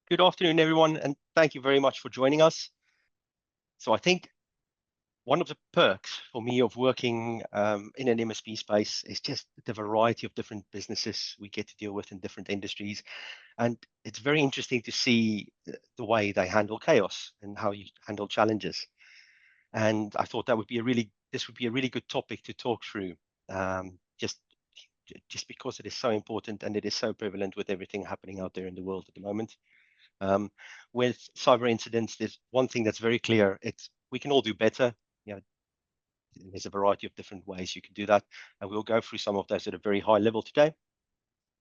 Good afternoon, everyone, and thank you very much for joining us. So I think one of the perks for me of working in an MSP space is just the variety of different businesses we get to deal with in different industries. And it's very interesting to see the way they handle chaos and how you handle challenges. And I thought this would be a really good topic to talk through, just because it is so important and it is so prevalent with everything happening out there in the world at the moment. Um, with cyber incidents, there's one thing that's very clear. We can all do better. You know, there's a variety of different ways you can do that, and we'll go through some of those at a very high level today.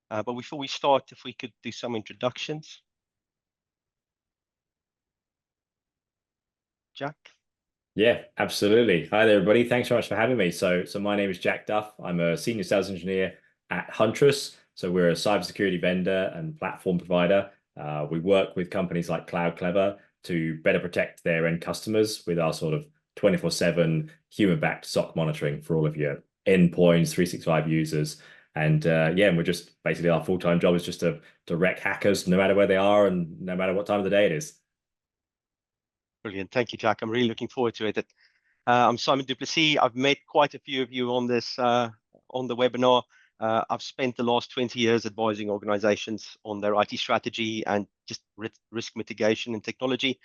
But before we start, if we could do some introductions. Jack? Yeah, absolutely. Hi there, everybody. Thanks very much for having me. So my name is Jack Duff. I'm a senior sales engineer at Huntress. So we're a cybersecurity vendor and platform provider. We work with companies like CloudClevr to better protect their end customers with our sort of 24/7 human-backed SOC monitoring for all of your endpoints, 365 users. And we're just basically our full-time job is just to wreck hackers no matter where they are and no matter what time of the day it is. Brilliant. Thank you, Jack. I'm really looking forward to it. I'm Simon Duplessis. I've met quite a few of you on this on the webinar. I've spent the last 20 years advising organizations on their IT strategy and just risk mitigation and technology.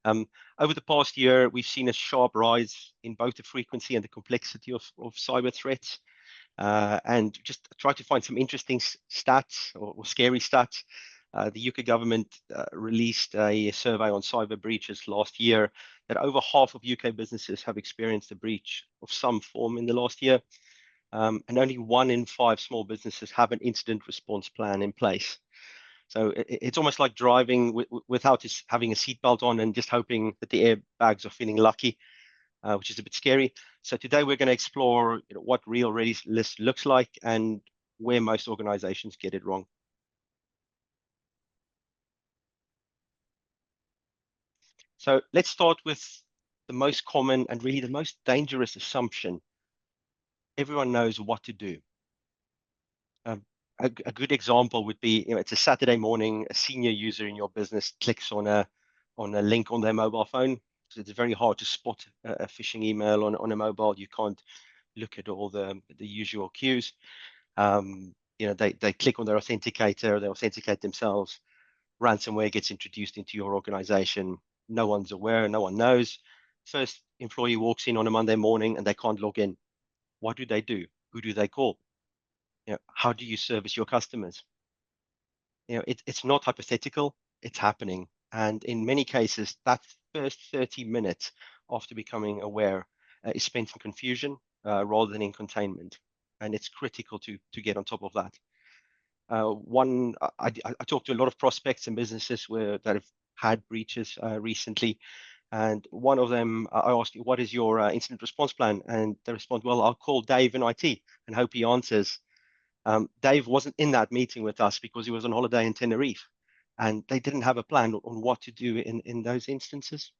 Over the past year, we've seen a sharp rise in both the frequency and the complexity of cyber threats. And just try to find some interesting stats or scary stats. The UK government released a survey on cyber breaches last year that over half of UK businesses have experienced a breach of some form in the last year. And only 1 in 5 small businesses have an incident response plan in place. So it's almost like driving without having a seatbelt on and just hoping that the airbags are feeling lucky, which is a bit scary. So today we're going to explore what real readiness looks like and where most organizations get it wrong. So let's start with the most common and really the most dangerous assumption. Everyone knows what to do. A good example would be, it's a Saturday morning, a senior user in your business clicks on a link on their mobile phone. So it's very hard to spot a phishing email on a mobile. You can't look at all the usual cues. They click on their authenticator, they authenticate themselves. Ransomware gets introduced into your organization. No one's aware, no one knows. First employee walks in on a Monday morning and they can't log in. What do they do? Who do they call? How do you service your customers? It's not hypothetical, it's happening. And in many cases, that first 30 minutes after becoming aware is spent in confusion rather than in containment. And it's critical to get on top of that. I talked to a lot of prospects and businesses that have had breaches recently. And one of them, I asked, what is your incident response plan? And they respond, well, I'll call Dave in IT and hope he answers. Dave wasn't in that meeting with us because he was on holiday in Tenerife, and they didn't have a plan on what to do in those instances.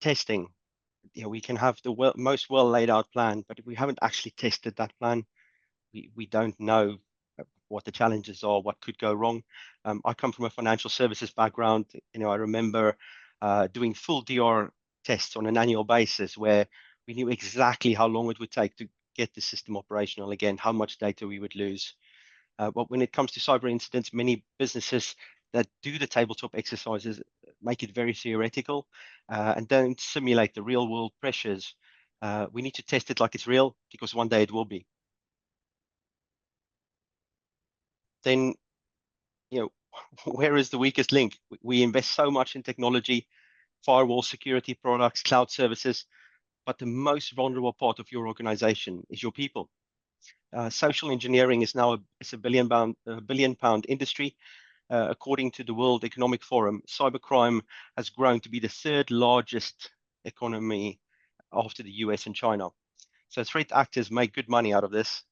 Testing. We can have the most well laid out plan, but if we haven't actually tested that plan, we don't know what the challenges are, what could go wrong. I come from a financial services background. I remember doing full DR tests on an annual basis where we knew exactly how long it would take to get the system operational again, how much data we would lose. But when it comes to cyber incidents, many businesses that do the tabletop exercises make it very theoretical and don't simulate the real world pressures. We need to test it like it's real because one day it will be. Then, where is the weakest link? We invest so much in technology, firewall security products, cloud services, but the most vulnerable part of your organization is your people. Social engineering is now a billion pound industry. According to the World Economic Forum, cybercrime has grown to be the 3rd largest economy after the US and China. So threat actors make good money out of this.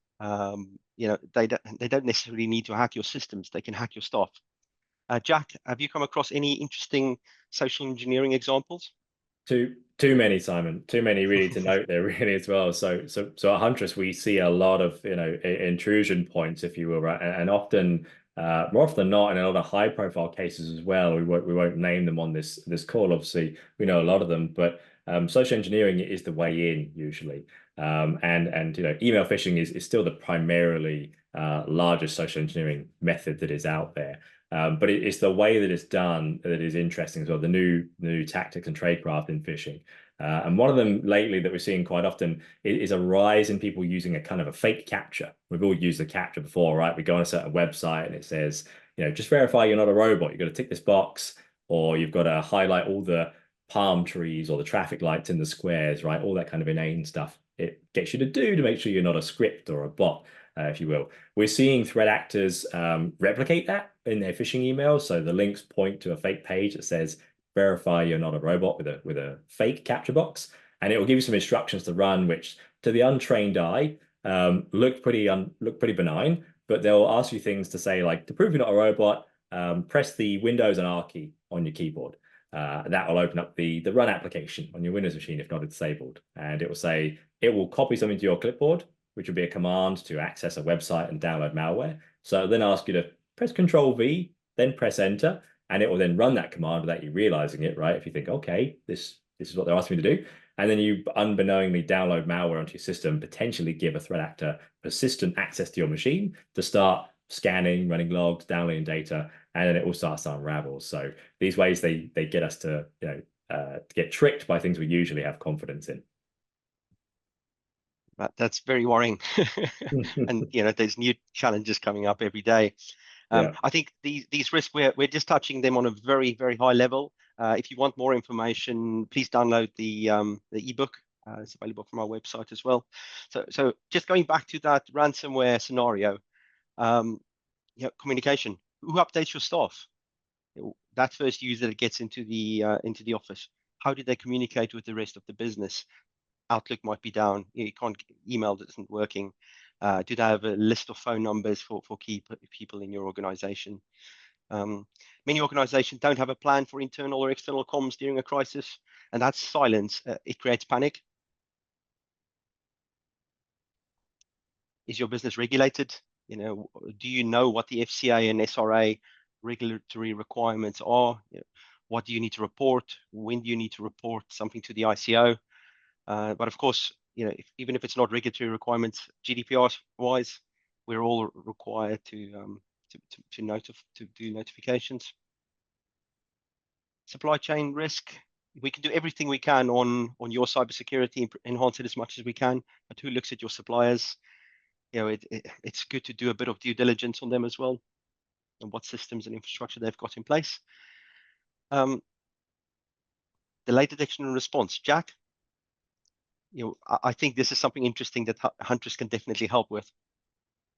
They don't necessarily need to hack your systems; they can hack your staff. Jack, have you come across any interesting social engineering examples? Too many, Simon. Too many really to note there, really as well. So at Huntress, we see a lot of intrusion points, if you will, right? And often, more often than not, in a lot of high-profile cases as well. We won't name them on this call. Obviously, we know a lot of them, but social engineering is the way in usually. And email phishing is still the primarily largest social engineering method that is out there. But it's the way that it's done that is interesting as well. The new tactics and tradecraft in phishing. And one of them lately that we're seeing quite often is a rise in people using a kind of a fake captcha. We've all used the captcha before, right? We go on a certain website and it says, just verify you're not a robot. You've got to tick this box, or you've got to highlight all the palm trees or the traffic lights in the squares, right? All that kind of inane stuff it gets you to do to make sure you're not a script or a bot, if you will. We're seeing threat actors replicate that in their phishing emails. So the links point to a fake page that says, verify you're not a robot with a fake captcha box. And it will give you some instructions to run, which to the untrained eye look pretty benign, but they'll ask you things to say, like, to prove you're not a robot, press the Windows and R key on your keyboard. That will open up the run application on your Windows machine if not disabled. And it will say, it will copy something to your clipboard, which will be a command to access a website and download malware. So it'll then ask you to press Control V, then press Enter, and it will then run that command without you realizing it, right? If you think, okay, this is what they're asking me to do. And then you unbeknowingly download malware onto your system, potentially give a threat actor persistent access to your machine to start scanning, running logs, downloading data, and then it all starts to unravel. So these ways they get us to get tricked by things we usually have confidence in. That's very worrying. And there's new challenges coming up every day. Yeah. I think these risks, we're just touching them on a very, very high level. If you want more information, please download the ebook. It's available from our website as well. So just going back to that ransomware scenario, communication. Who updates your staff? That first user that gets into the office. How do they communicate with the rest of the business? Outlook might be down. You can't email that isn't working. Do they have a list of phone numbers for key people in your organization? Many organizations don't have a plan for internal or external comms during a crisis, and that's silence. It creates panic. Is your business regulated? Do you know what the FCA and SRA regulatory requirements are? What do you need to report? When do you need to report something to the ICO? But of course, even if it's not regulatory requirements, GDPR-wise, we're all required to do notifications. Supply chain risk. We can do everything we can on your cybersecurity, enhance it as much as we can. But who looks at your suppliers? It's good to do a bit of due diligence on them as well, and what systems and infrastructure they've got in place. Delay detection and response, Jack. I think this is something interesting that Huntress can definitely help with.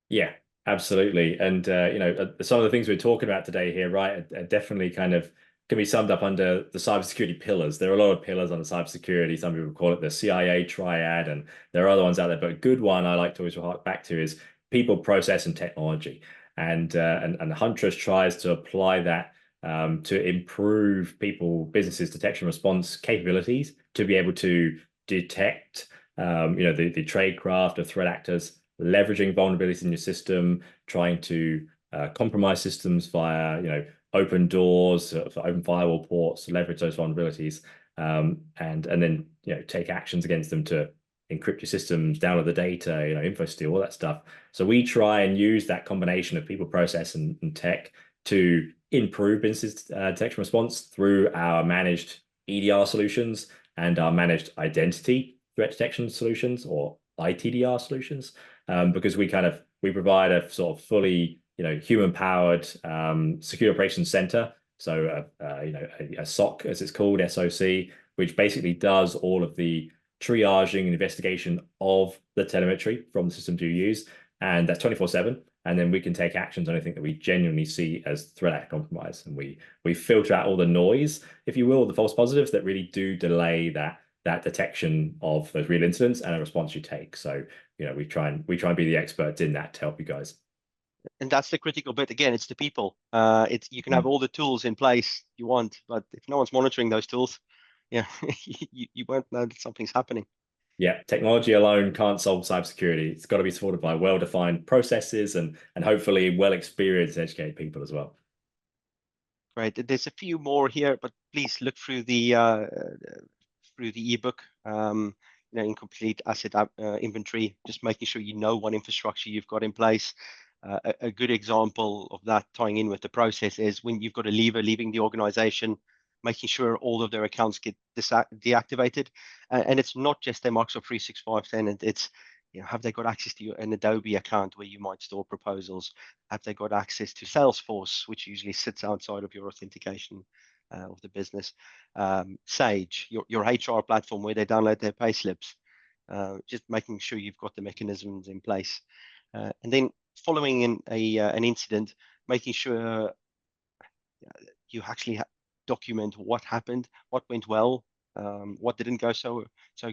Yeah, absolutely. And some of the things we're talking about today here, right, are definitely kind of can be summed up under the cybersecurity pillars. There are a lot of pillars under cybersecurity. Some people call it the CIA triad, and there are other ones out there. But a good one I like to always hark back to is people, process, and technology. And Huntress tries to apply that to improve businesses' detection response capabilities to be able to detect the tradecraft of threat actors leveraging vulnerabilities in your system, trying to compromise systems via open doors, open firewall ports, leverage those vulnerabilities, and then take actions against them to encrypt your systems, download the data, info steal, all that stuff. So we try and use that combination of people, process, and tech to improve business detection response through our managed EDR solutions and our managed identity threat detection solutions, or ITDR solutions, because we provide a sort of fully human-powered secure operations center. So a SOC, as it's called, SOC, which basically does all of the triaging and investigation of the telemetry from the systems you use, and that's 24/7. And then we can take actions on anything that we genuinely see as threat actor compromise, and we filter out all the noise, if you will, the false positives that really do delay that detection of those real incidents and a response you take. So we try and be the experts in that to help you guys. And that's the critical bit. Again, it's the people. You can have all the tools in place you want, but if no one's monitoring those tools, Yeah, you won't know that something's happening. Yeah, technology alone can't solve cybersecurity. It's got to be supported by well-defined processes and hopefully well-experienced, educated people as well. Right. There's a few more here, but please look through the ebook. Incomplete asset inventory, just making sure you know what infrastructure you've got in place. A good example of that tying in with the process is when you've got a leaver leaving the organization, making sure all of their accounts get deactivated. And it's not just their Microsoft 365 tenant, it's have they got access to an Adobe account where you might store proposals? Have they got access to Salesforce, which usually sits outside of your authentication of the business? Sage, your HR platform where they download their pay slips, just making sure you've got the mechanisms in place. And then following in an incident, making sure you actually document what happened, what went well, what didn't go so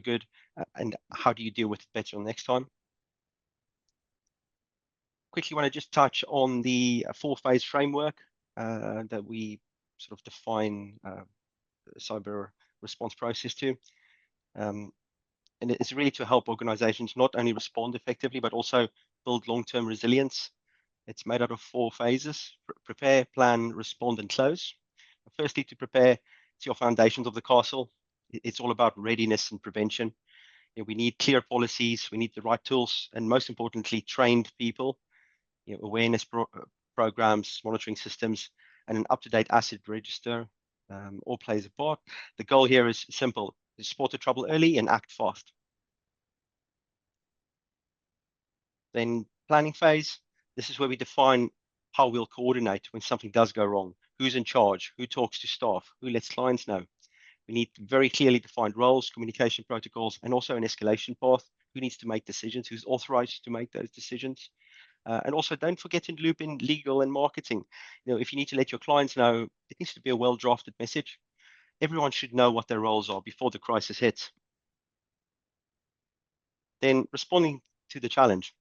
good, and how do you deal with it better next time. Quickly want to just touch on the four-phase framework that we sort of define cyber response process to. And it's really to help organizations not only respond effectively, but also build long-term resilience. It's made out of four phases: prepare, plan, respond, and close. Firstly, to prepare, it's your foundations of the castle. It's all about readiness and prevention. We need clear policies, we need the right tools, and most importantly, trained people, awareness programs, monitoring systems, and an up-to-date asset register all plays a part. The goal here is simple: spot the trouble early and act fast. Then planning phase, this is where we define how we'll coordinate when something does go wrong. Who's in charge? Who talks to staff? Who lets clients know? We need very clearly defined roles, communication protocols, and also an escalation path. Who needs to make decisions? Who's authorized to make those decisions? And also, don't forget to loop in legal and marketing. If you need to let your clients know, it needs to be a well-drafted message. Everyone should know what their roles are before the crisis hits. Then responding to the challenge.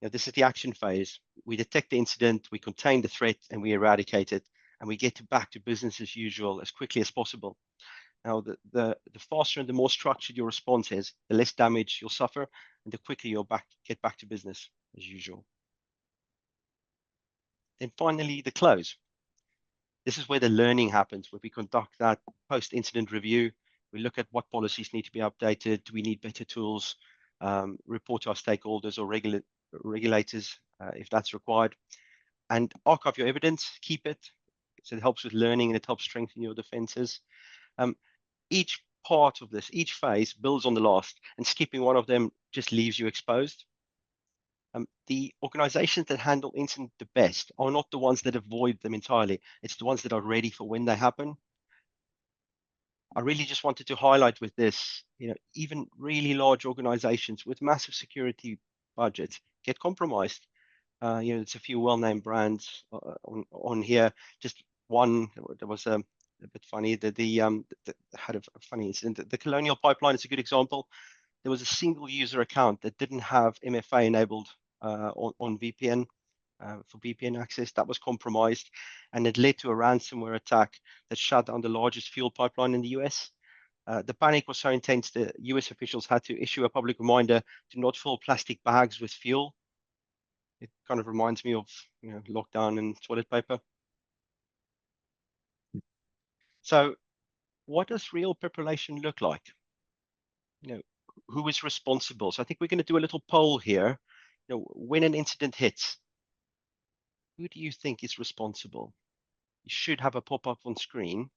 This is the action phase. We detect the incident, we contain the threat, and we eradicate it, and we get back to business as usual as quickly as possible. Now, the faster and the more structured your response is, the less damage you'll suffer, and the quicker you'll get back to business as usual. Then finally, the close. This is where the learning happens, where we conduct that post-incident review. We look at what policies need to be updated. Do we need better tools? Report to our stakeholders or regulators if that's required. And archive your evidence, keep it. So it helps with learning and it helps strengthen your defenses. Each part of this, each phase builds on the last, and skipping one of them just leaves you exposed. The organizations that handle incidents the best are not the ones that avoid them entirely. It's the ones that are ready for when they happen. I really just wanted to highlight with this, even really large organizations with massive security budgets get compromised. It's a few well-named brands on here. Just one that was a bit funny. The had a funny incident. The Colonial Pipeline is a good example. There was a single user account that didn't have MFA enabled on VPN for VPN access. That was compromised, and it led to a ransomware attack that shut down the largest fuel pipeline in the US. The panic was so intense that US officials had to issue a public reminder to not fill plastic bags with fuel. It kind of reminds me of lockdown and toilet paper. So what does real preparation look like? Who is responsible? So I think we're going to do a little poll here. When an incident hits, who do you think is responsible? You should have a pop-up on screen.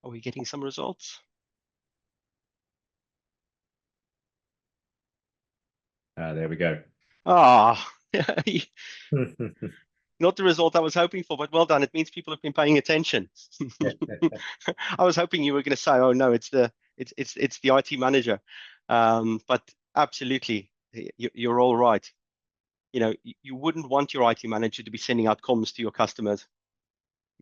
Are we getting some results? There we go. Ah, not the result I was hoping for, but well done. It means people have been paying attention. I was hoping you were going to say, "Oh no, it's the IT manager," but absolutely, you're all right. You wouldn't want your IT manager to be sending out comms to your customers.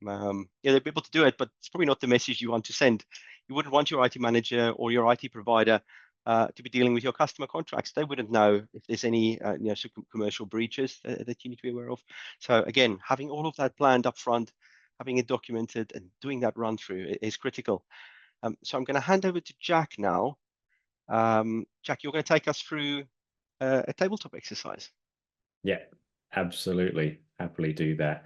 Yeah, they'll be able to do it, but it's probably not the message you want to send. You wouldn't want your IT manager or your IT provider to be dealing with your customer contracts. They wouldn't know if there's any commercial breaches that you need to be aware of. So again, having all of that planned up front, having it documented, and doing that run through is critical. So I'm going to hand over to Jack now. Jack, you're going to take us through a tabletop exercise. Yeah, absolutely. Happily do that.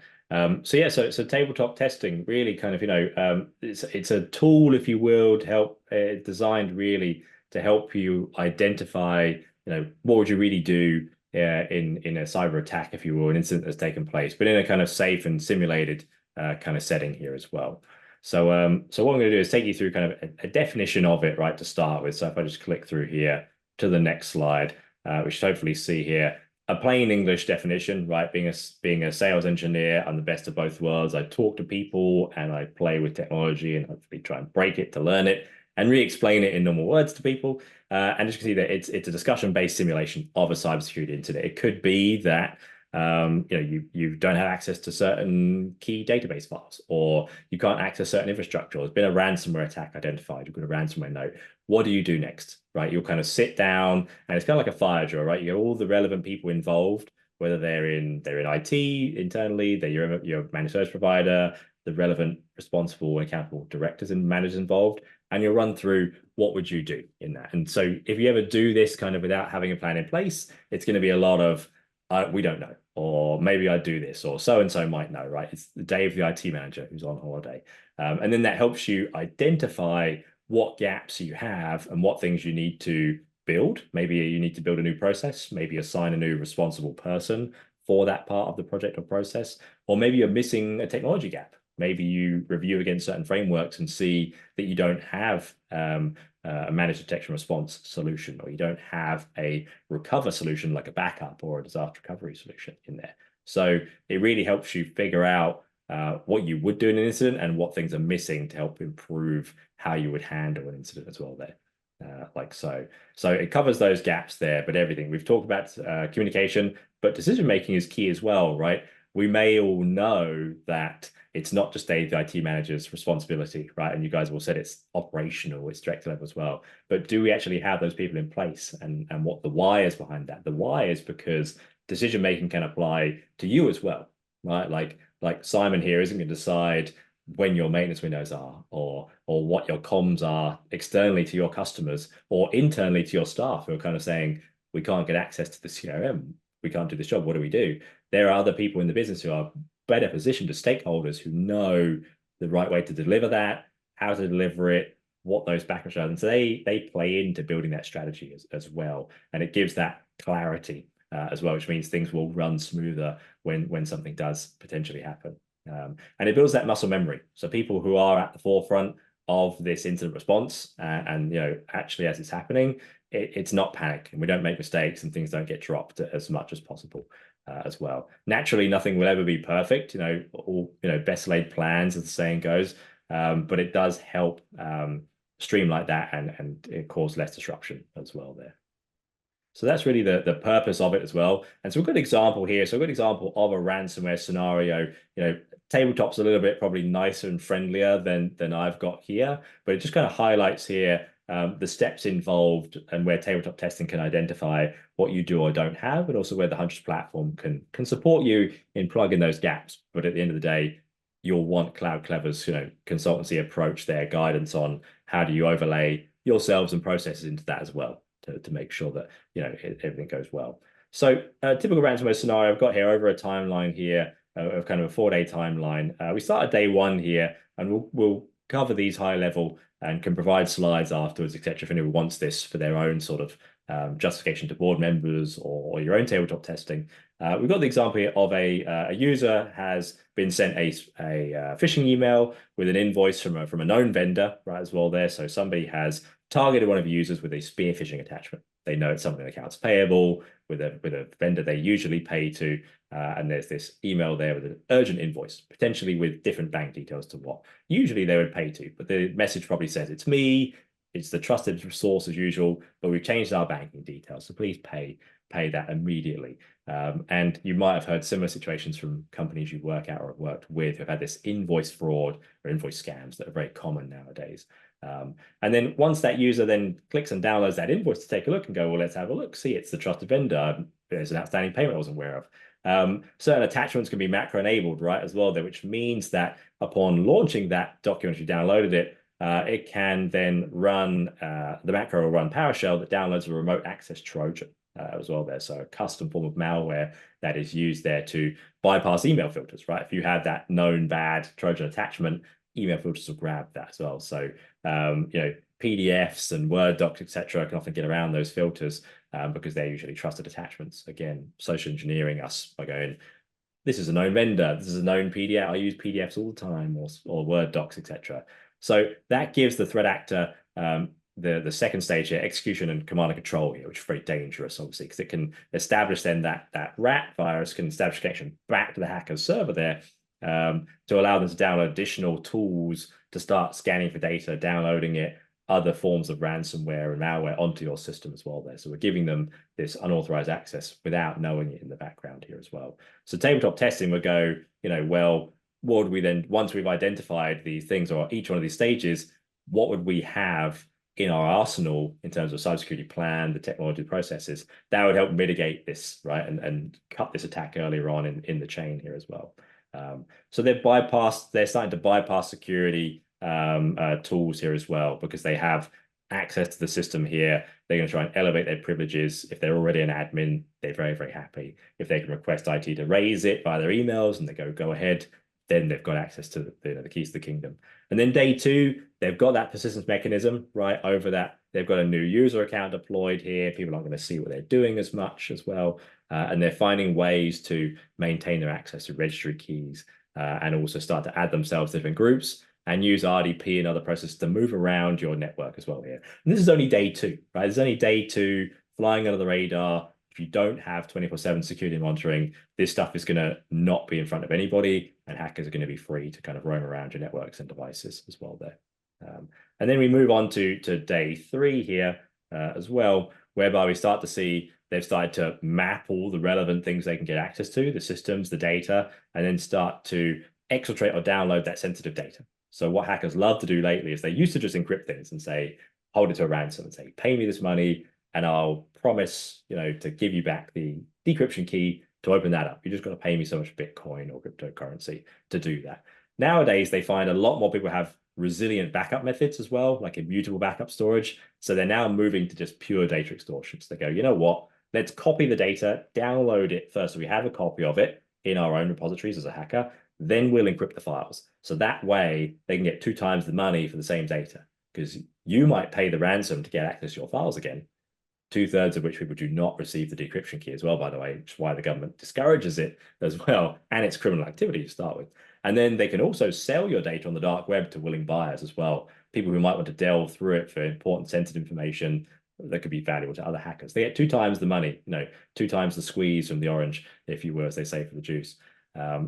So tabletop testing really kind of, it's a tool, if you will, to help designed really to help you identify, what would you really do in a cyber attack, if you will, an incident that's taken place, but in a kind of safe and simulated kind of setting here as well. So what I'm going to do is take you through kind of a definition of it, right, to start with. So if I just click through here to the next slide, we should hopefully see here a plain English definition, right? Being a sales engineer, I'm the best of both worlds. I talk to people and I play with technology and hopefully try and break it to learn it and re-explain it in normal words to people. And as you can see that it's a discussion-based simulation of a cybersecurity incident. It could be that you don't have access to certain key database files, or you can't access certain infrastructure. There's been a ransomware attack identified. You've got a ransomware note. What do you do next, right? You'll kind of sit down, and it's kind of like a fire drill, right? You have all the relevant people involved, whether they're in IT internally, they're your managed service provider, the relevant responsible and accountable directors and managers involved, and you'll run through what would you do in that. And so if you ever do this kind of without having a plan in place, it's going to be a lot of we don't know, or maybe I do this, or so and so might know, right? It's the day of the IT manager who's on holiday. And then that helps you identify what gaps you have and what things you need to build. Maybe you need to build a new process, maybe assign a new responsible person for that part of the project or process, or maybe you're missing a technology gap. Maybe you review against certain frameworks and see that you don't have a managed detection response solution, or you don't have a recover solution like a backup or a disaster recovery solution in there. So it really helps you figure out what you would do in an incident and what things are missing to help improve how you would handle an incident as well there. Like so. So it covers those gaps there, but everything. We've talked about communication, but decision making is key as well, right? We may all know that it's not just the IT manager's responsibility, right? And you guys have all said it's operational, it's director level as well. But do we actually have those people in place, and what the why is behind that? The why is because decision making can apply to you as well, right? Like Simon here isn't going to decide when your maintenance windows are, or what your comms are externally to your customers or internally to your staff who are kind of saying, we can't get access to the CRM, we can't do this job, what do we do? There are other people in the business who are better positioned as stakeholders who know the right way to deliver that, how to deliver it, what those backups are. And so they play into building that strategy as well. And it gives that clarity as well, which means things will run smoother when something does potentially happen. And it builds that muscle memory. So people who are at the forefront of this incident response and actually as it's happening, it's not panic, and we don't make mistakes and things don't get dropped as much as possible as well. Naturally, nothing will ever be perfect, all best laid plans, as the saying goes, but it does help streamline that and it cause less disruption as well there. So that's really the purpose of it as well. And so we've got an example here. So a good example of a ransomware scenario. Tabletop's a little bit probably nicer and friendlier than I've got here, but it just kind of highlights here the steps involved and where tabletop testing can identify what you do or don't have, but also where the Huntress platform can support you in plugging those gaps. But at the end of the day, you'll want CloudClevr's consultancy approach, their guidance on how do you overlay yourselves and processes into that as well to make sure that everything goes well. So a typical ransomware scenario I've got here over a timeline here of kind of a 4-day timeline. We start at day 1 here, and we'll cover these high level and can provide slides afterwards, etc. If anyone wants this for their own sort of justification to board members or your own tabletop testing. We've got the example here of a user has been sent a phishing email with an invoice from a known vendor, right, as well there. So somebody has targeted one of the users with a spear phishing attachment. They know it's something accounts payable with a vendor they usually pay to, and there's this email there with an urgent invoice, potentially with different bank details to what usually they would pay to, but the message probably says it's me, it's the trusted source as usual, but we've changed our banking details. So please pay that immediately. And you might have heard similar situations from companies you work at or have worked with who've had this invoice fraud or invoice scams that are very common nowadays. And then once that user then clicks and downloads that invoice to take a look and go, well, let's have a look. See, it's the trusted vendor. There's an outstanding payment I wasn't aware of. Certain attachments can be macro enabled, right, as well, which means that upon launching that document, if you downloaded it, it can then run, the macro will run PowerShell that downloads a remote access Trojan as well there. So a custom form of malware that is used there to bypass email filters, right? If you have that known bad Trojan attachment, email filters will grab that as well. So, PDFs and Word docs, etc., can often get around those filters because they're usually trusted attachments. Again, social engineering us by going, this is a known vendor, this is a known PDF, I use PDFs all the time, or Word docs, etc. So that gives the threat actor the second stage here, execution and command and control here, which is very dangerous, obviously, because it can establish then that rat virus can establish a connection back to the hacker's server there to allow them to download additional tools to start scanning for data, downloading it, other forms of ransomware and malware onto your system as well there. So we're giving them this unauthorized access without knowing it in the background here as well. So tabletop testing would go, well, what would we then, once we've identified these things or each one of these stages, what would we have in our arsenal in terms of cybersecurity plan, the technology processes that would help mitigate this, right, and cut this attack earlier on in the chain here as well. So they're starting to bypass security tools here as well, because they have access to the system here. They're going to try and elevate their privileges. If they're already an admin, they're very, very happy. If they can request IT to raise it via their emails and they go ahead, then they've got access to the keys to the kingdom. And then day two, they've got that persistence mechanism, right, over that. They've got a new user account deployed here. People aren't going to see what they're doing as much as well. And they're finding ways to maintain their access to registry keys and also start to add themselves to different groups and use RDP and other processes to move around your network as well here. And this is only day two, right? This is only day two, flying under the radar. If you don't have 24/7 security monitoring, this stuff is going to not be in front of anybody, and hackers are going to be free to kind of roam around your networks and devices as well there. And then we move on to day three here as well, whereby we start to see they've started to map all the relevant things they can get access to, the systems, the data, and then start to exfiltrate or download that sensitive data. So what hackers love to do lately is they used to just encrypt things and say, hold it to a ransom and say, pay me this money and I'll promise, to give you back the decryption key to open that up. You just got to pay me so much Bitcoin or cryptocurrency to do that. Nowadays, they find a lot more people have resilient backup methods as well, like immutable backup storage. So they're now moving to just pure data extortion. So they go, you know what? Let's copy the data, download it first so we have a copy of it in our own repositories as a hacker. Then we'll encrypt the files. So that way they can get 2 times the money for the same data, because you might pay the ransom to get access to your files again, 2/3 of which people do not receive the decryption key as well, by the way, which is why the government discourages it as well. And it's criminal activity to start with. And then they can also sell your data on the dark web to willing buyers as well. People who might want to delve through it for important sensitive information that could be valuable to other hackers. They get 2 times the money, 2 times the squeeze from the orange, if you will, as they say, for the juice.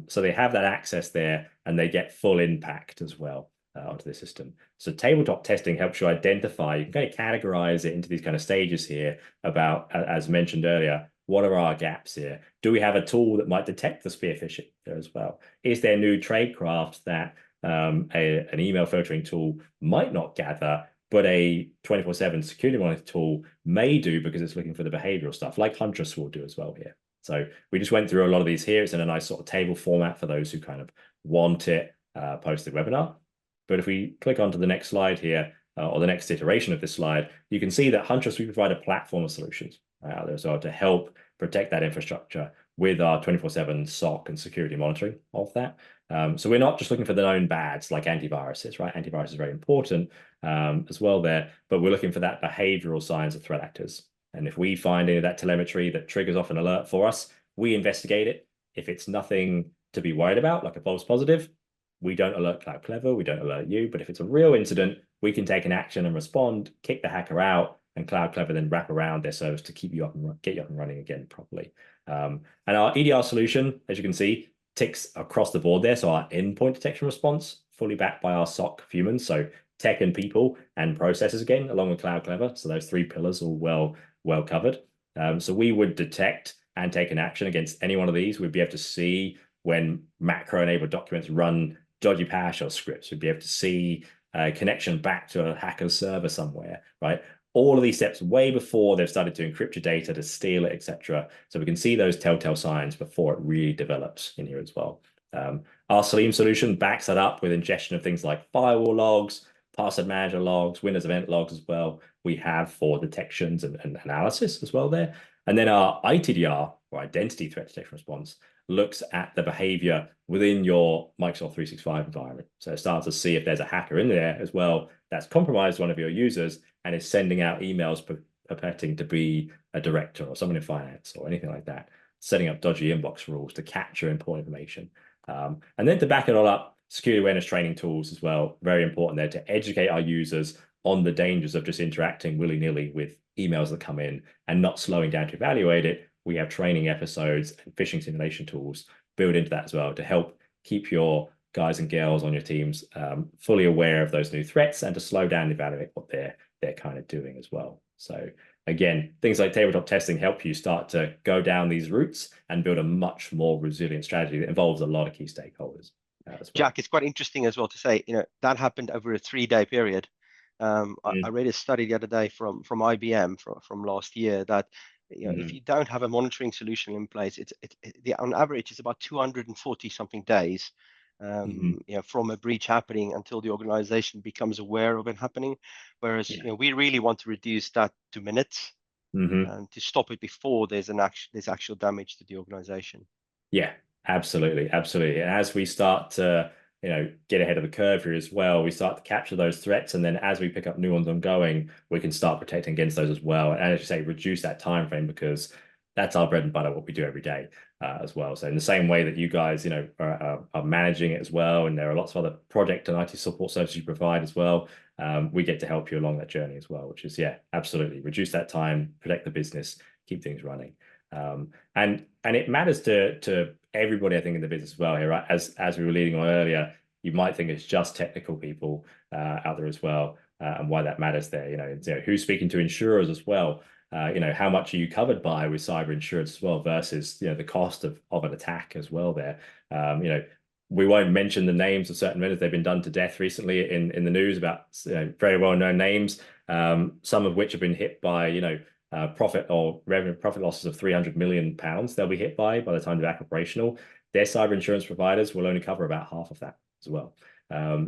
So they have that access there and they get full impact as well onto the system. So tabletop testing helps you identify, you can kind of categorize it into these kind of stages here about, as mentioned earlier, what are our gaps here? Do we have a tool that might detect the spear phishing there as well? Is there new tradecraft that an email filtering tool might not gather, but a 24/7 security monitor tool may do because it's looking for the behavioral stuff, like Huntress will do as well here. So we just went through a lot of these here. It's in a nice sort of table format for those who kind of want it post the webinar. But if we click onto the next slide here, or the next iteration of this slide, you can see that Huntress, we provide a platform of solutions out there as well to help protect that infrastructure with our 24/7 SOC and security monitoring of that. So we're not just looking for the known bads like antiviruses, right? Antivirus is very important as well there, but we're looking for that behavioral signs of threat actors. And if we find any of that telemetry that triggers off an alert for us, we investigate it. If it's nothing to be worried about, like a false positive, we don't alert CloudClevr, we don't alert you. But if it's a real incident, we can take an action and respond, kick the hacker out, and CloudClevr then wrap around their service to keep you up and get you up and running again properly. And our EDR solution, as you can see, ticks across the board there. So our endpoint detection response, fully backed by our SOC humans. So tech and people and processes again, along with CloudClevr. So those three pillars all well covered. So we would detect and take an action against any one of these. We'd be able to see when macro-enabled documents run dodgy PowerShell scripts. We'd be able to see a connection back to a hacker's server somewhere, right? All of these steps way before they've started to encrypt your data, to steal it, etc. So we can see those telltale signs before it really develops in here as well. Our Salim solution backs that up with ingestion of things like firewall logs, password manager logs, Windows event logs as well. We have for detections and analysis as well there. And then our ITDR, or Identity Threat Detection Response, looks at the behavior within your Microsoft 365 environment. So it starts to see if there's a hacker in there as well that's compromised one of your users and is sending out emails purporting to be a director or someone in finance or anything like that, setting up dodgy inbox rules to capture important information. And then to back it all up, security awareness training tools as well, very important there to educate our users on the dangers of just interacting willy-nilly with emails that come in and not slowing down to evaluate it. We have training episodes and phishing simulation tools built into that as well to help keep your guys and girls on your teams fully aware of those new threats and to slow down and evaluate what they're kind of doing as well. So again, things like tabletop testing help you start to go down these routes and build a much more resilient strategy that involves a lot of key stakeholders as well. Jack, it's quite interesting as well to say, that happened over a 3-day period. I read a study the other day from IBM from last year that if you don't have a monitoring solution in place, on average it's about 240 something days from a breach happening until the organization becomes aware of it happening. Whereas we really want to reduce that to minutes to stop it before there's actual damage to the organization. Yeah, absolutely. And as we start to get ahead of the curve here as well, we start to capture those threats, and then as we pick up new ones ongoing, we can start protecting against those as well. And as you say, reduce that time frame, because that's our bread and butter, what we do every day as well. So in the same way that you guys are managing it as well, and there are lots of other project and IT support services you provide as well, we get to help you along that journey as well, which is absolutely reduce that time, protect the business, keep things running. And it matters to everybody, I think, in the business as well here, right? As we were leading on earlier, you might think it's just technical people out there as well, and why that matters there. Who's speaking to insurers as well? How much are you covered by with cyber insurance as well versus the cost of an attack as well there. We won't mention the names of certain vendors. They've been done to death recently in the news about very well-known names, some of which have been hit by profit losses of £300 million they'll be hit by the time they're back operational. Their cyber insurance providers will only cover about half of that as well.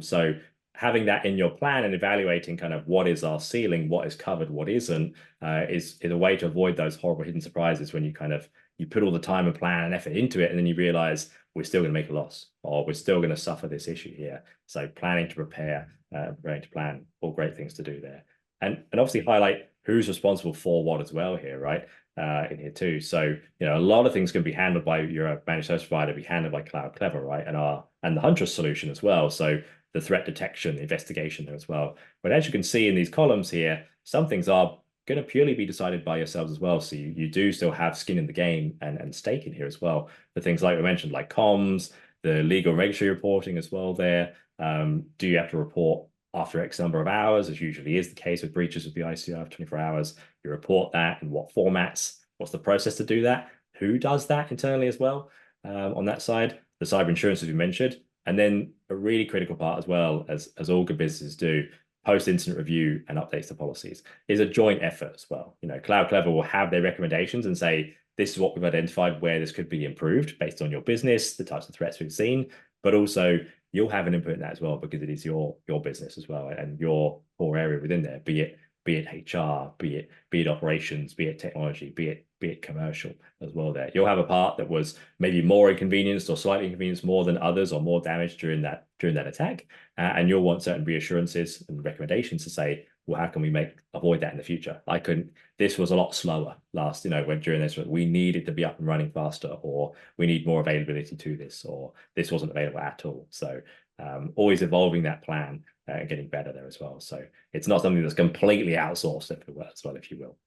So having that in your plan and evaluating kind of what is our ceiling, what is covered, what isn't, is a way to avoid those horrible hidden surprises when you put all the time and plan and effort into it, and then you realize we're still going to make a loss, or we're still going to suffer this issue here. So planning to prepare, preparing to plan, all great things to do there. And obviously highlight who's responsible for what as well here, right? In here too. So, a lot of things can be handled by your managed service provider, be handled by CloudClevr, right? And the Huntress solution as well. So the threat detection, the investigation there as well. But as you can see in these columns here, some things are going to purely be decided by yourselves as well. So you do still have skin in the game and stake in here as well. The things like we mentioned, like comms, the legal and regulatory reporting as well there. Do you have to report after X number of hours, as usually is the case with breaches of the ICR of 24 hours? You report that in what formats? What's the process to do that? Who does that internally as well on that side? The cyber insurance, as we mentioned. And then a really critical part as well, as all good businesses do, post-incident review and updates to policies is a joint effort as well. CloudClevr will have their recommendations and say, this is what we've identified where this could be improved based on your business, the types of threats we've seen, but also you'll have an input in that as well, because it is your business as well and your core area within there, be it HR, be it operations, be it technology, be it commercial as well there. You'll have a part that was maybe more inconvenienced or slightly inconvenienced more than others, or more damaged during that attack, and you'll want certain reassurances and recommendations to say, well, how can we avoid that in the future? This was a lot slower last, during this, we needed to be up and running faster, or we need more availability to this, or this wasn't available at all. So always evolving that plan and getting better there as well. So it's not something that's completely outsourced, if you will.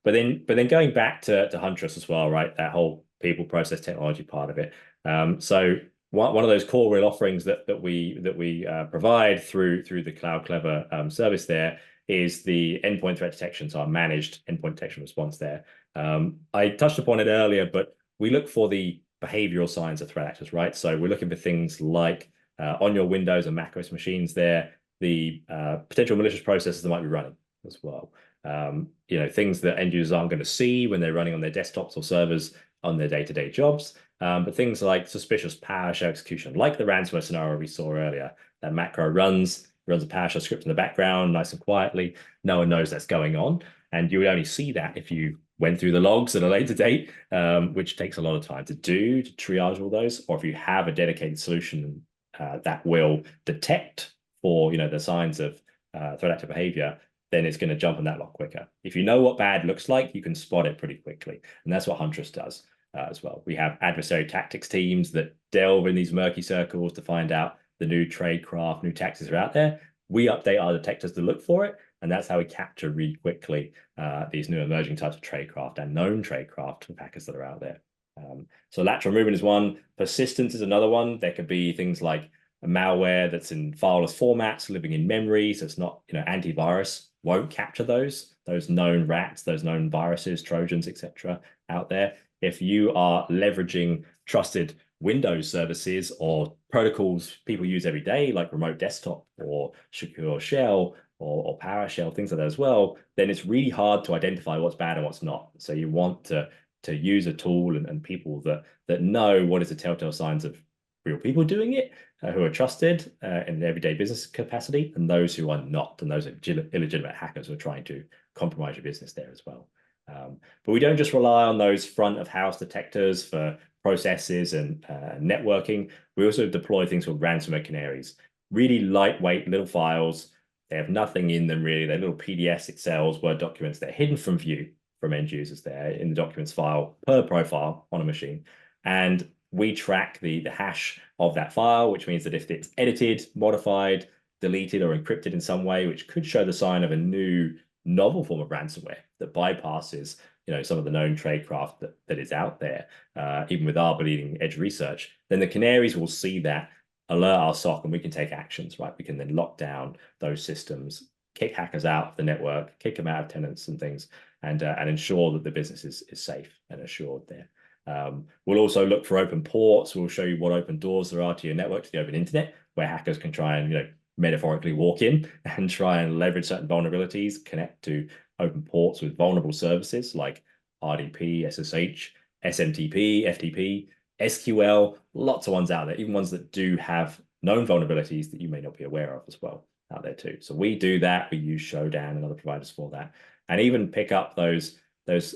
But then going back to Huntress as well, right? That whole people, process, technology part of it. So one of those core real offerings that we provide through the CloudClevr service there is the endpoint threat detection, so our managed endpoint detection response there. I touched upon it earlier, but we look for the behavioral signs of threat actors, right? So we're looking for things like on your Windows and Mac OS machines there, the potential malicious processes that might be running as well. Things that end users aren't going to see when they're running on their desktops or servers on their day-to-day jobs. But things like suspicious PowerShell execution, like the ransomware scenario we saw earlier. That macro runs a PowerShell script in the background, nice and quietly. No one knows that's going on. And you would only see that if you went through the logs at a later date, which takes a lot of time to do, to triage all those, or if you have a dedicated solution that will detect for the signs of threat actor behavior, then it's going to jump on that a lot quicker. If you know what bad looks like, you can spot it pretty quickly. And that's what Huntress does as well. We have adversary tactics teams that delve in these murky circles to find out the new tradecraft, new tactics are out there. We update our detectors to look for it. And that's how we capture really quickly these new emerging types of tradecraft and known tradecraft with hackers that are out there. So lateral movement is one. Persistence is another one. There could be things like a malware that's in fileless formats, living in memory. So it's not, antivirus won't capture those known rats, those known viruses, Trojans, etc. out there. If you are leveraging trusted Windows services or protocols people use every day, like remote desktop or secure shell or PowerShell, things like that as well, then it's really hard to identify what's bad and what's not. So you want to use a tool and people that know what is the telltale signs of real people doing it, who are trusted in an everyday business capacity, and those who are not, and those are illegitimate hackers who are trying to compromise your business there as well. But we don't just rely on those front of house detectors for processes and networking. We also deploy things called ransomware canaries, really lightweight little files. They have nothing in them really. They're little PDFs, Excels, Word documents. They're hidden from view from end users there in the documents file per profile on a machine. And we track the hash of that file, which means that if it's edited, modified, deleted, or encrypted in some way, which could show the sign of a new novel form of ransomware that bypasses some of the known tradecraft that is out there, even with our bleeding edge research, then the canaries will see that, alert our SOC, and we can take actions, right? We can then lock down those systems, kick hackers out of the network, kick them out of tenants and things, and ensure that the business is safe and assured there. We'll also look for open ports. We'll show you what open doors there are to your network, to the open internet, where hackers can try and metaphorically walk in and try and leverage certain vulnerabilities, connect to open ports with vulnerable services like RDP, SSH, SMTP, FTP, SQL, lots of ones out there, even ones that do have known vulnerabilities that you may not be aware of as well out there too. So we do that. We use Showdown and other providers for that, and even pick up those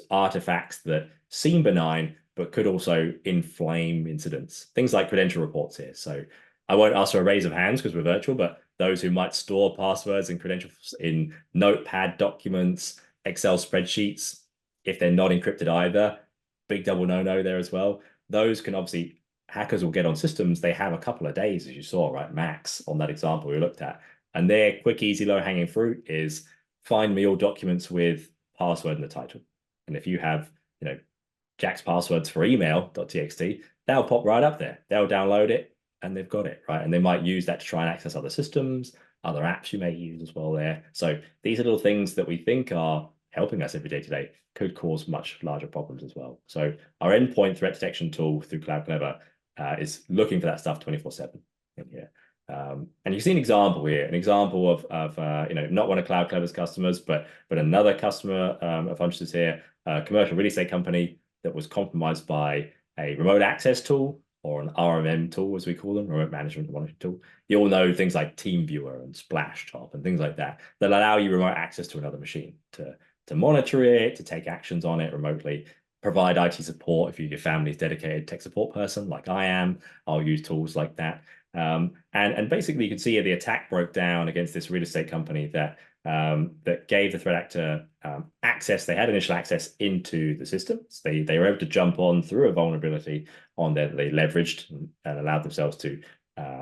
artifacts that seem benign but could also inflame incidents. Things like credential reports here. So I won't ask for a raise of hands because we're virtual, but those who might store passwords and credentials in Notepad documents, Excel spreadsheets, if they're not encrypted either, big double no-no there as well. Those can obviously, hackers will get on systems. They have a couple of days, as you saw, right? Max on that example we looked at. And their quick, easy, low-hanging fruit is find me all documents with password in the title. And if you have, Jack's passwords for email.txt, that'll pop right up there. They'll download it and they've got it, right? And they might use that to try and access other systems, other apps you may use as well there. So these are little things that we think are helping us every day today could cause much larger problems as well. So our endpoint threat detection tool through CloudClevr is looking for that stuff 24/7 in here. And you see an example here, an example of not one of CloudClevr's customers, but another customer of Huntress here, a commercial real estate company that was compromised by a remote access tool, or an RMM tool, as we call them, remote management monitoring tool. You all know things like TeamViewer and Splashtop and things like that allow you remote access to another machine to monitor it, to take actions on it remotely, provide IT support. If your family's dedicated tech support person, like I am, I'll use tools like that. And basically, you can see here the attack broke down against this real estate company that gave the threat actor access. They had initial access into the systems. They were able to jump on through a vulnerability on there that they leveraged and allowed themselves to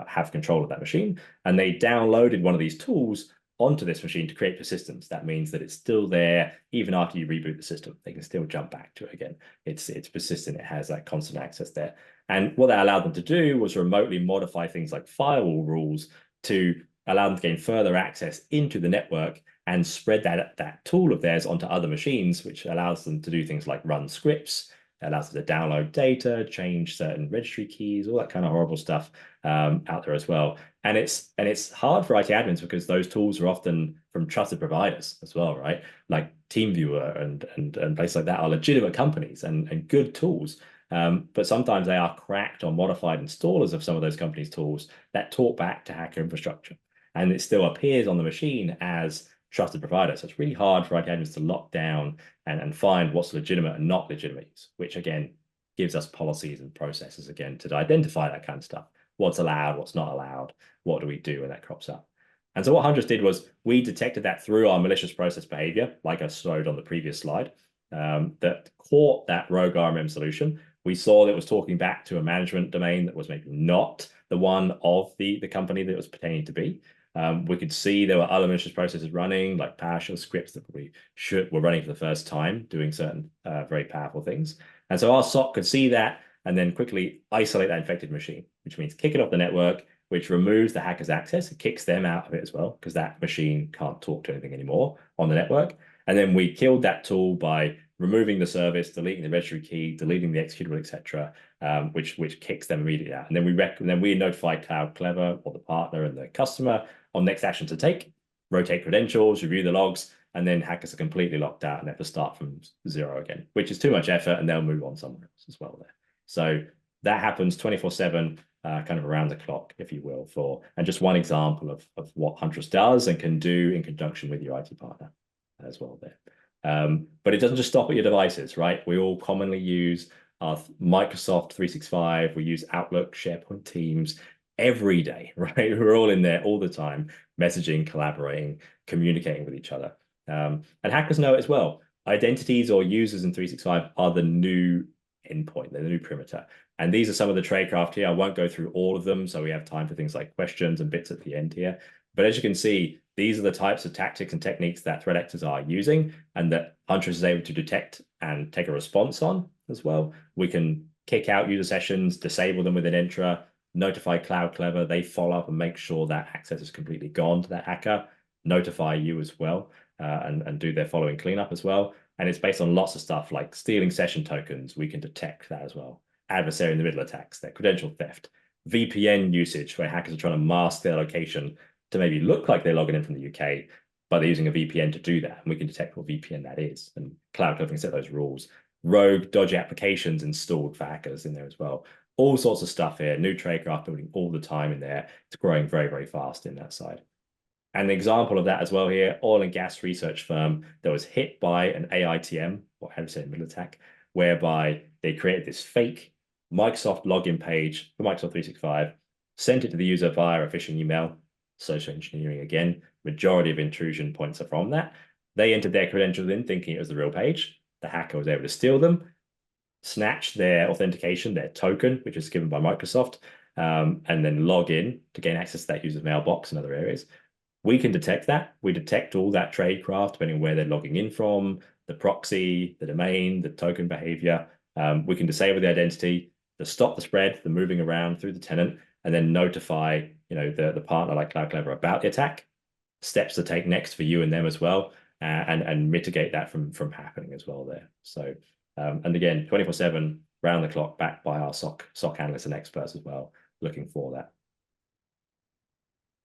have control of that machine. And they downloaded one of these tools onto this machine to create persistence. That means that it's still there even after you reboot the system. They can still jump back to it again. It's persistent. It has that constant access there. And what that allowed them to do was remotely modify things like firewall rules to allow them to gain further access into the network and spread that tool of theirs onto other machines, which allows them to do things like run scripts, allows them to download data, change certain registry keys, all that kind of horrible stuff out there as well. And it's hard for IT admins because those tools are often from trusted providers as well, right? Like TeamViewer and places like that are legitimate companies and good tools. But sometimes they are cracked or modified installers of some of those companies' tools that talk back to hacker infrastructure. And it still appears on the machine as trusted provider. So it's really hard for IT admins to lock down and find what's legitimate and not legitimate use, which again gives us policies and processes again to identify that kind of stuff. What's allowed, what's not allowed, what do we do when that crops up? And so what Huntress did was we detected that through our malicious process behavior, like I showed on the previous slide, that caught that rogue RMM solution. We saw that it was talking back to a management domain that was maybe not the one of the company that it was pretending to be. We could see there were other malicious processes running, like PowerShell scripts that we were running for the first time, doing certain very powerful things. And so our SOC could see that and then quickly isolate that infected machine, which means kick it off the network, which removes the hacker's access. It kicks them out of it as well, because that machine can't talk to anything anymore on the network. And then we killed that tool by removing the service, deleting the registry key, deleting the executable, etc., which kicks them immediately out. And then we notify CloudClevr or the partner and the customer on next action to take, rotate credentials, review the logs, and then hackers are completely locked out and have to start from 0 again, which is too much effort, and they'll move on somewhere else as well there. So that happens 24/7, kind of around the clock, if you will, and just one example of what Huntress does and can do in conjunction with your IT partner as well there. But it doesn't just stop at your devices, right? We all commonly use our Microsoft 365. We use Outlook, SharePoint, Teams every day, right? We're all in there all the time, messaging, collaborating, communicating with each other. And hackers know it as well. Identities or users in 365 are the new endpoint, they're the new perimeter. And these are some of the tradecraft here. I won't go through all of them, so we have time for things like questions and bits at the end here. But as you can see, these are the types of tactics and techniques that threat actors are using and that Huntress is able to detect and take a response on as well. We can kick out user sessions, disable them with an Entra, notify CloudClevr, they follow up and make sure that access is completely gone to that hacker, notify you as well, and do their following cleanup as well. And it's based on lots of stuff like stealing session tokens. We can detect that as well. Adversary in the middle attacks, their credential theft, VPN usage where hackers are trying to mask their location to maybe look like they're logging in from the UK, but they're using a VPN to do that. And we can detect what VPN that is. And CloudClevr can set those rules. Rogue, dodgy applications installed for hackers in there as well. All sorts of stuff here. New tradecraft building all the time in there. It's growing very, very fast in that side. And an example of that as well here, oil and gas research firm that was hit by an AITM, or adversary middle attack, whereby they created this fake Microsoft login page for Microsoft 365, sent it to the user via a phishing email, social engineering again, majority of intrusion points are from that. They entered their credentials in thinking it was the real page. The hacker was able to steal them, snatch their authentication, their token, which is given by Microsoft, and then log in to gain access to that user's mailbox and other areas. We can detect that. We detect all that tradecraft, depending on where they're logging in from, the proxy, the domain, the token behavior. We can disable the identity to stop the spread, the moving around through the tenant, and then notify the partner like CloudClevr about the attack, steps to take next for you and them as well, and mitigate that from happening as well there. So, and again, 24/7, round the clock, backed by our SOC analysts and experts as well, looking for that.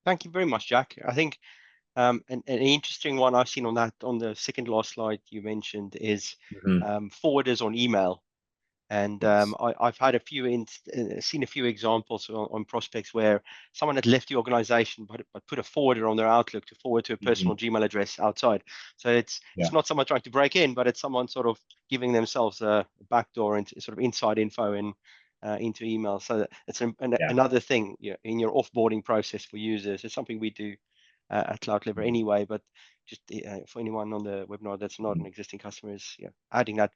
Thank you very much, Jack. I think an interesting one I've seen on the second last slide you mentioned is forwarders on email. And Yes. I've had seen a few examples on prospects where someone had left the organization but put a forwarder on their Outlook to forward to a personal Gmail address outside. So it's not someone trying to break in, but it's someone sort of giving themselves a backdoor into sort of inside info into email. So it's another thing in your offboarding process for users. It's something we do at CloudClevr anyway, but just for anyone on the webinar that's not an existing customer, is adding that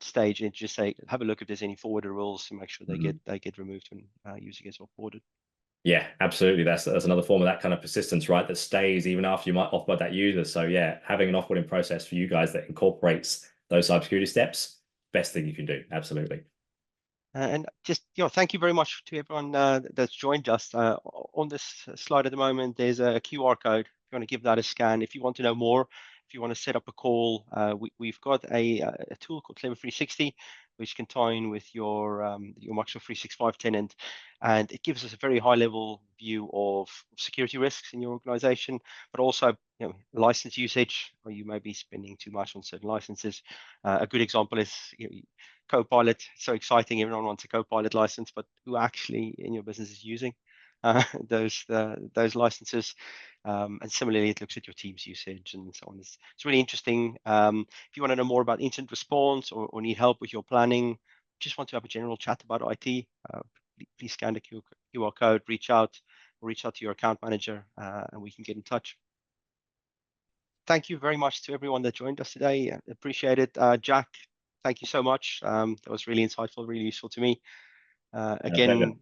stage and just say, have a look if there's any forwarder rules to make sure they get removed when user gets offboarded. Yeah, absolutely. That's another form of that kind of persistence, right? That stays even after you might offboard that user. So yeah, having an offboarding process for you guys that incorporates those cybersecurity steps, best thing you can do. Absolutely. And just, thank you very much to everyone that's joined us. On this slide at the moment, there's a QR code. If you want to give that a scan, if you want to know more, if you want to set up a call, we've got a tool called Clever 360, which can tie in with your Microsoft 365 tenant, and it gives us a very high-level view of security risks in your organization, but also license usage, or you may be spending too much on certain licenses. A good example is Copilot. So exciting, everyone wants a Copilot license, but who actually in your business is using those licenses? And similarly, it looks at your team's usage and so on. It's really interesting. If you want to know more about incident response or need help with your planning, just want to have a general chat about IT, please scan the QR code, reach out to your account manager, and we can get in touch. Thank you very much to everyone that joined us today. I appreciate it. Jack, thank you so much. That was really insightful, really useful to me. Again,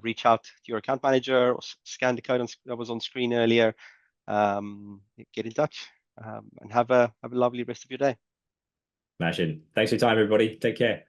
reach out to your account manager or scan the code that was on screen earlier. Get in touch and have a lovely rest of your day. Smashing. Thanks for your time, everybody. Take care.